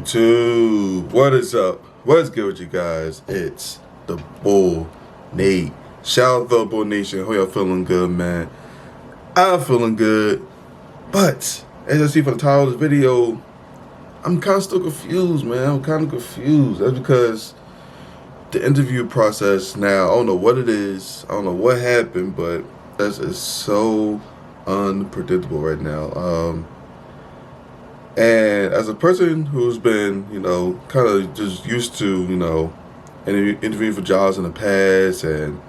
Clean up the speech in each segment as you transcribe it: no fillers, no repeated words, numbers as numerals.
YouTube, what is up? What's good with you guys? It's the Boul Nate. Shout out to the Boul Nation. Hope y'all feeling good, man. I'm feeling good, but as you see from the title of this video, I'm kind of still confused, man. I'm kind of confused. That's because the interview process now, I don't know what it is. I don't know what happened, but that's just so unpredictable right now. And as a person who's been, kind of just used to, interviewing for jobs in the past and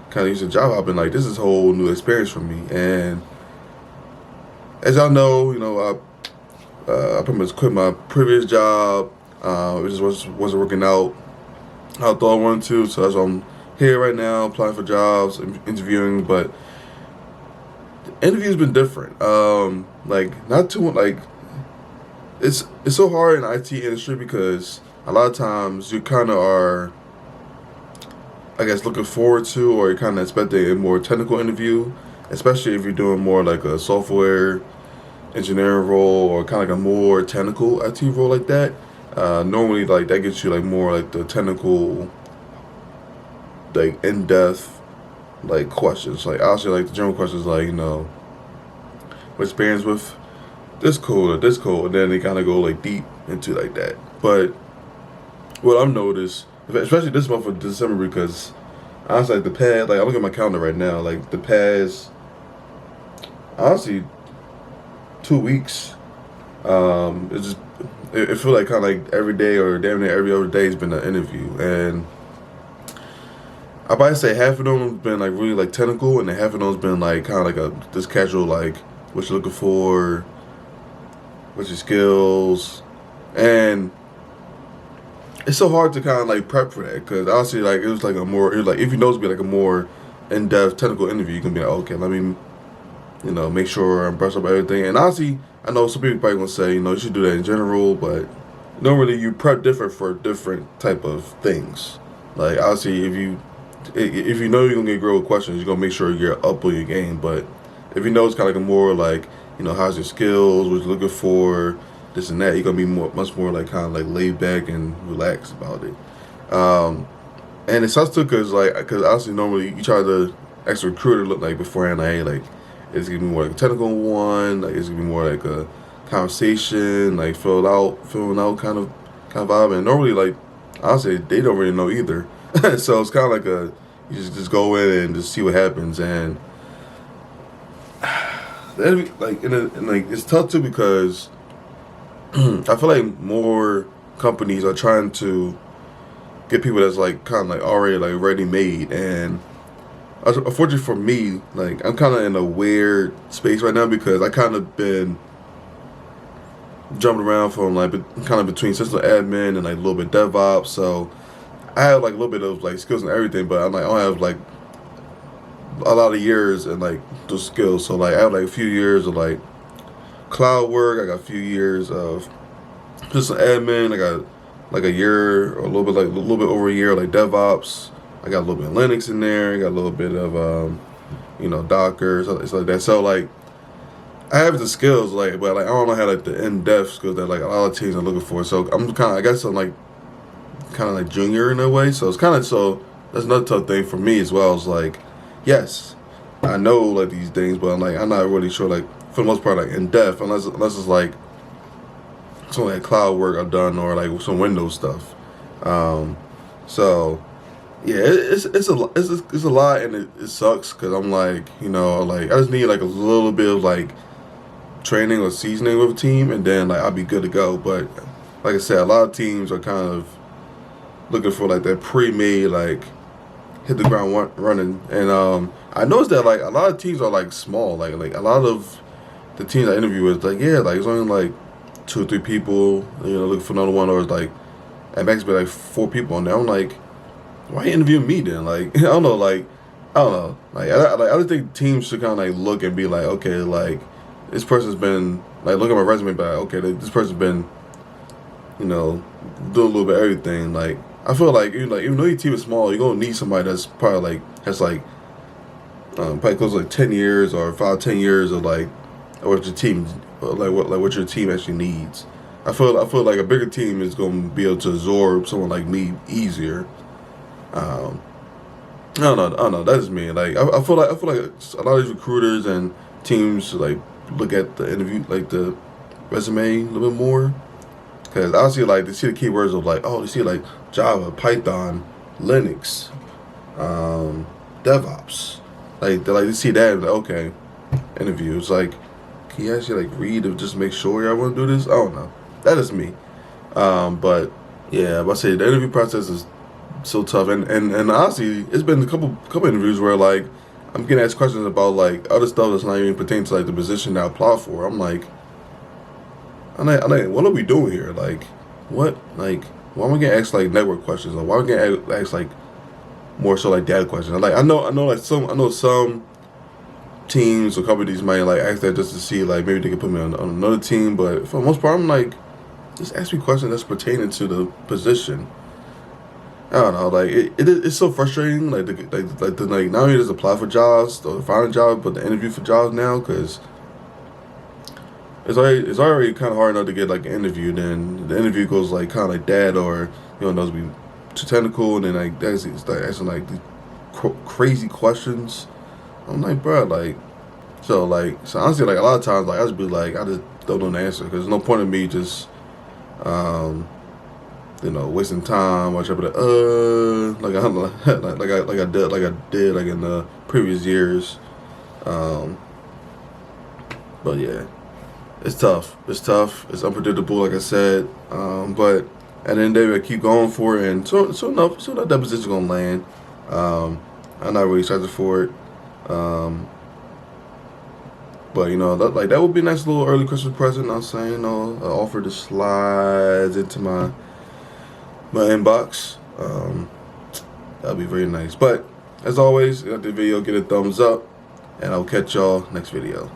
kind of used to job hopping, like, this is a whole new experience for me. And as y'all know, I pretty much quit my previous job. It just wasn't working out how I thought I wanted to. So that's why I'm here right now, applying for jobs, interviewing. But the interview's been different. Not too like. It's so hard in the IT industry because a lot of times you kind of are, I guess, looking forward to, or you're kind of expecting a more technical interview, especially if you're doing more like a software engineering role or kind of like a more technical IT role like that. Normally, like, that gets you like more like the technical, like, in-depth, like, questions. Like, obviously, like, the general questions, like, what experience with this code, and then they kind of go like deep into like that. But what I've noticed, especially this month of December, because honestly, like, the past, like, I look at my calendar right now, like, the past, honestly, 2 weeks, it feels like kind of like every day or damn near every other day has been an interview. And I probably say half of them have been like really like technical, and then half of them has been like kind of like this casual, like, what you're looking for, what's your skills. And it's so hard to kind of like prep for that, because honestly, like, it was like if you know it's be like a more in-depth technical interview, you can be like, okay, let me make sure I'm brushed up everything. And honestly, I know some people probably gonna say, you should do that in general, but normally you prep different for different type of things. Like, obviously, if you know you're gonna get grilled questions, you're gonna make sure you're up on your game. But if you know it's kind of like a more like, how's your skills, what you're looking for, this and that, you're gonna be much more like kind of like laid back and relaxed about it. And it sucks too, because obviously normally you try to ask a recruiter look like beforehand, like, hey, like, it's gonna be more like a technical one, like, it's gonna be more like a conversation, like, filling out kind of vibe. And normally, like, honestly, they don't really know either. So it's kind of like you just go in and just see what happens. And like, it's tough too, because I feel like more companies are trying to get people that's like kind of like already like ready made. And unfortunately for me, like, I'm kind of in a weird space right now, because I kind of been jumping around from like kind of between system admin and like a little bit DevOps. So I have like a little bit of like skills and everything, but I'm like, I don't have like a lot of years and like those skills. So like, I have like a few years of like cloud work. I got a few years of system admin. I got like a year or a little bit over a year like DevOps. I got a little bit of Linux in there. I got a little bit of Docker, stuff like that. So like, I have the skills, like, but like, I don't know how like the in-depth skills that like a lot of teams are looking for. So I'm I guess I'm like kind of like junior in a way. So it's kind of, so that's another tough thing for me as well. It's like, yes, I know like these things, but I'm not really sure, like, for the most part, like, in depth, unless it's like some like cloud work I've done, or like some Windows stuff. So yeah, it's a lot, and it sucks, because I'm like, like, I just need like a little bit of like training or seasoning with a team, and then like I'll be good to go. But like I said, a lot of teams are kind of looking for like that pre-made, like, hit the ground running. And I noticed that like a lot of teams are like small, like a lot of the teams I interview with, like, yeah, like, it's only like 2 or 3 people, looking for another one, or it's like at max be like 4 people on there. I'm like, why are you interviewing me then? Like, I don't know, like, I just think teams should kind of like look and be like, okay, like, this person's been like, look at my resume, but like, okay, this person's been doing a little bit of everything. Like, I feel like, even though your team is small, you're gonna need somebody that's probably like has like probably close to like 10 years or 5-10 years of like what your team actually needs. I feel like a bigger team is going to be able to absorb someone like me easier. Um, I don't know. That's me. Like I feel like a lot of these recruiters and teams like look at the interview, like the resume, a little bit more. Because I see like they see the keywords of like, oh, they see like Java, Python, Linux, DevOps. Like they see that and like, okay, interview. It's like, can you actually like read to just make sure I want to do this? I don't know. That is me. But yeah, I say the interview process is so tough, and honestly, it's been a couple interviews where like I'm getting asked questions about like other stuff that's not even pertaining to like the position that I applied for. I'm like, what are we doing here? Like, what? Like, why am I getting asked like network questions? Like, why am I getting asked like more so like data questions? Like, I know some teams or companies might like ask that just to see like maybe they can put me on another team, but for the most part, I'm like, just ask me questions that's pertaining to the position. I don't know, like it's so frustrating. Like not only just apply for jobs or find a job, but the interview for jobs now because it's already kind of hard enough to get like an interview. Then the interview goes like kind of like that, or those be too technical, and then like that's start asking like these crazy questions. I'm like, bro, so honestly, like a lot of times, like I just be like, I just don't know the answer because there's no point in me just um wasting time watching like like I did in the previous years. Um, but yeah, it's tough. It's tough. It's unpredictable, like I said. But at the end of the day, I keep going for it, and so that position's gonna land. I'm not really excited for it. But that would be a nice little early Christmas present. I'm saying, an offer to slides into my inbox. That'd be very nice. But as always, if the video, get a thumbs up, and I'll catch y'all next video.